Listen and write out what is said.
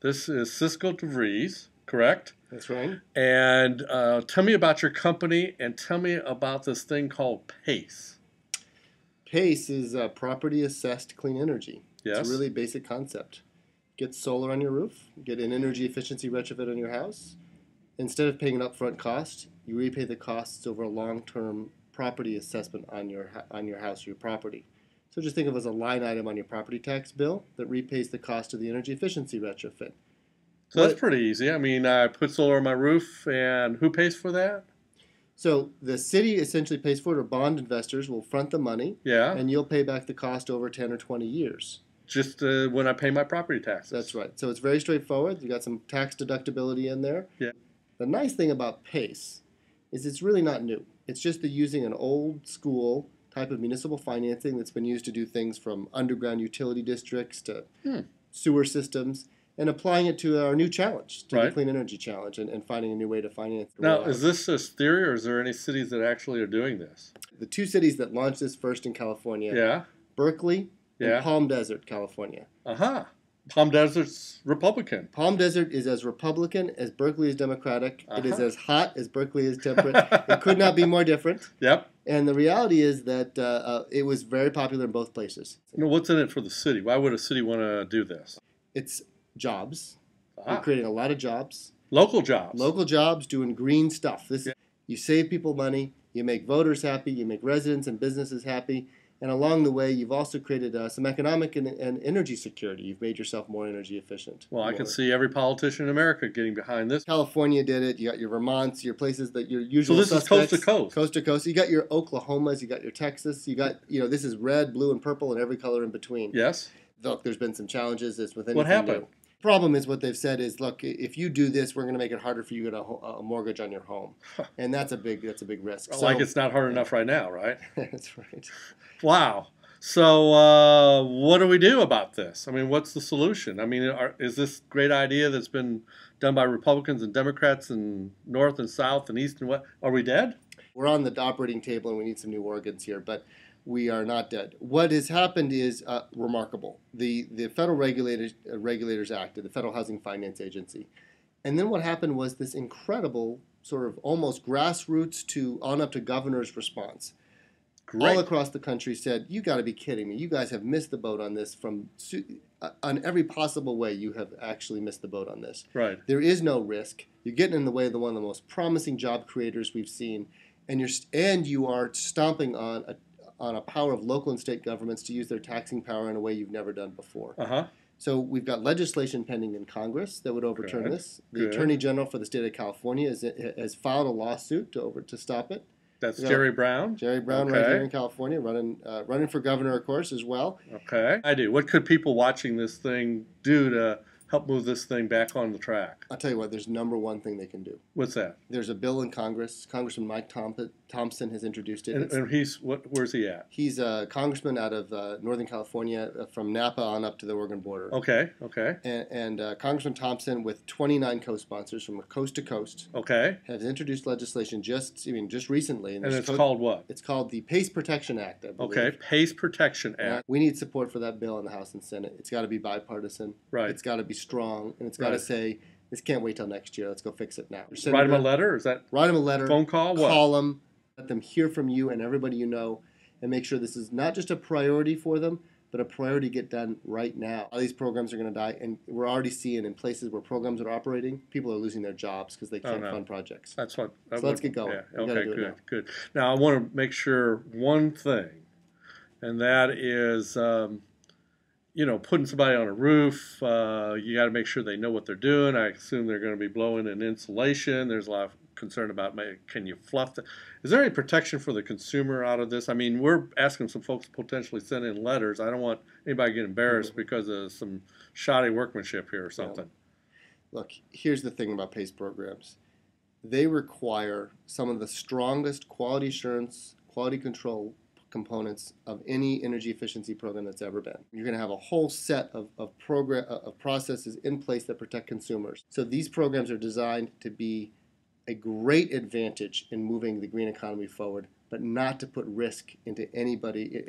This is Cisco DeVries, correct? That's right. And tell me about your company and tell me about this thing called PACE. PACE is property assessed clean energy. Yes. It's a really basic concept. Get solar on your roof, get an energy efficiency retrofit on your house. Instead of paying an upfront cost, you repay the costs over a long-term property assessment on your house or your property. So just think of it as a line item on your property tax bill that repays the cost of the energy efficiency retrofit. So that's pretty easy. I mean, I put solar on my roof, and who pays for that? So the city essentially pays for it, or bond investors will front the money, Yeah. and you'll pay back the cost over 10 or 20 years. Just when I pay my property taxes. That's right. So it's very straightforward. You got some tax deductibility in there. Yeah. The nice thing about PACE is it's really not new. It's just using an old school type of municipal financing that's been used to do things from underground utility districts to sewer systems, and applying it to our new challenge, to the Clean Energy Challenge, and finding a new way to finance it. Now, is this just theory, or is there any cities that actually are doing this? The two cities that launched this first in California, Berkeley and Palm Desert, California. Palm Desert's Republican. Palm Desert is as Republican as Berkeley is Democratic. It is as hot as Berkeley is temperate. It could not be more different. Yep. And the reality is that it was very popular in both places. What's in it for the city? Why would a city want to do this? It's jobs. You're creating a lot of jobs. Local jobs. Local jobs doing green stuff. You save people money. You make voters happy. You make residents and businesses happy. And along the way, you've also created some economic and energy security. You've made yourself more energy efficient. Well, I can see every politician in America getting behind this. California did it. You got your Vermonts, your places that your usual suspects. So this is coast to coast. Coast to coast. You got your Oklahomas. You got your Texas. You got, this is red, blue, and purple, and every color in between. Yes. Look, there's been some challenges. It's with anything What happened? New. Problem is what they've said is, look, if you do this, we're going to make it harder for you to get a mortgage on your home, and that's a big risk. So, like it's not hard enough right now, right? That's right. Wow. So what do we do about this? I mean, what's the solution? I mean, is this great idea that's been done by Republicans and Democrats and North and South and East and West? Are we dead? We're on the operating table and we need some new organs here, but we are not dead. What has happened is remarkable. The Federal Regulators acted, the Federal Housing Finance Agency. And then what happened was this incredible sort of almost grassroots to on up to governor's response. All across the country said, you got to be kidding me. You guys have missed the boat on this on every possible way. You have actually missed the boat on this. Right. There is no risk. You're getting in the way of one of the most promising job creators we've seen, and you are stomping on a power of local and state governments to use their taxing power in a way you've never done before. So we've got legislation pending in Congress that would overturn this. The Attorney General for the state of California has filed a lawsuit to stop it. That's Jerry Brown? Jerry Brown right here in California, running for governor, of course, as well. Okay. I do. What could people watching this thing do to help move this thing back on the track? I'll tell you what, there's number one thing they can do. What's that? There's a bill in Congress. Congressman Mike Thompson has introduced it. And where's he at? He's a congressman out of Northern California, from Napa on up to the Oregon border. Okay. And Congressman Thompson, with 29 co-sponsors from coast to coast, has introduced legislation just recently. And it's called what? It's called the PACE Protection Act, I believe. Okay, PACE Protection Act. We need support for that bill in the House and Senate. It's got to be bipartisan. Right. It's got to be strong, and it's got to say, this can't wait till next year. Let's go fix it now. Write them a letter? Write them a letter. Phone call? What? Call them. Let them hear from you and everybody you know, and make sure this is not just a priority for them, but a priority to get done right now. All these programs are going to die, and we're already seeing in places where programs are operating, people are losing their jobs because they can't fund projects. So let's get going. Yeah. Okay, good. Now, I want to make sure one thing, and that is, putting somebody on a roof, you got to make sure they know what they're doing. I assume they're going to be blowing in insulation. There's a lot of concern about, can you fluff that? Is there any protection for the consumer out of this? I mean, we're asking some folks to potentially send in letters. I don't want anybody to get embarrassed because of some shoddy workmanship here or something. Look, here's the thing about PACE programs. They require some of the strongest quality assurance, quality control components of any energy efficiency program that's ever been. You're going to have a whole set of processes in place that protect consumers. So these programs are designed to be a great advantage in moving the green economy forward, but not to put risk into anybody.